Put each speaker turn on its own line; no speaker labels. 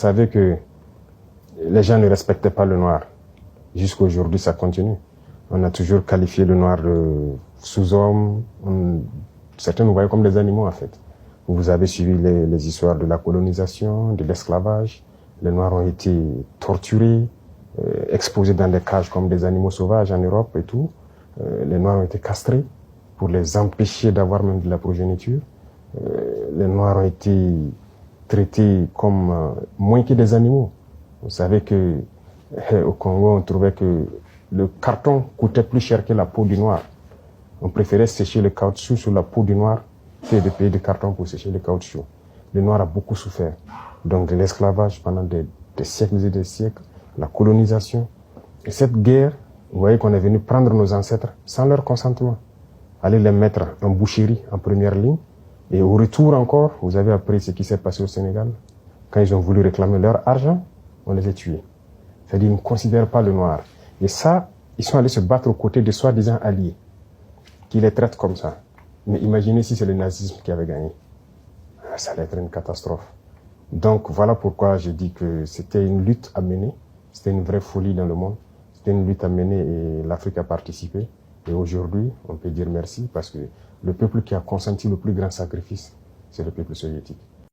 savait que les gens ne respectaient pas le noir. Jusqu'à aujourd'hui, ça continue. On a toujours qualifié le noir de sous-homme. Certains nous voyaient comme des animaux, en fait. Vous avez suivi les histoires de la colonisation, de l'esclavage. Les noirs ont été torturés, exposés dans des cages comme des animaux sauvages en Europe et tout. Les noirs ont été castrés pour les empêcher d'avoir même de la progéniture. Les noirs ont été traités comme moins que des animaux. Vous savez que au Congo, on trouvait que le carton coûtait plus cher que la peau du noir. On préférait sécher le caoutchouc sur la peau du noir que de payer du carton pour sécher le caoutchouc. Le noir a beaucoup souffert. Donc de l'esclavage pendant des siècles et des siècles, la colonisation. Et cette guerre, vous voyez qu'on est venu prendre nos ancêtres sans leur consentement. Aller les mettre en boucherie, en première ligne. Et au retour encore, vous avez appris ce qui s'est passé au Sénégal. Quand ils ont voulu réclamer leur argent, on les a tués. C'est-à-dire qu'ils ne considèrent pas le noir. Et ça, ils sont allés se battre aux côtés de soi-disant alliés, qui les traitent comme ça. Mais imaginez si c'est le nazisme qui avait gagné. Ça allait être une catastrophe. Donc voilà pourquoi je dis que c'était une lutte à mener. C'était une vraie folie dans le monde. C'était une lutte à mener et l'Afrique a participé. Et aujourd'hui, on peut dire merci parce que le peuple qui a consenti le plus grand sacrifice, c'est le peuple soviétique.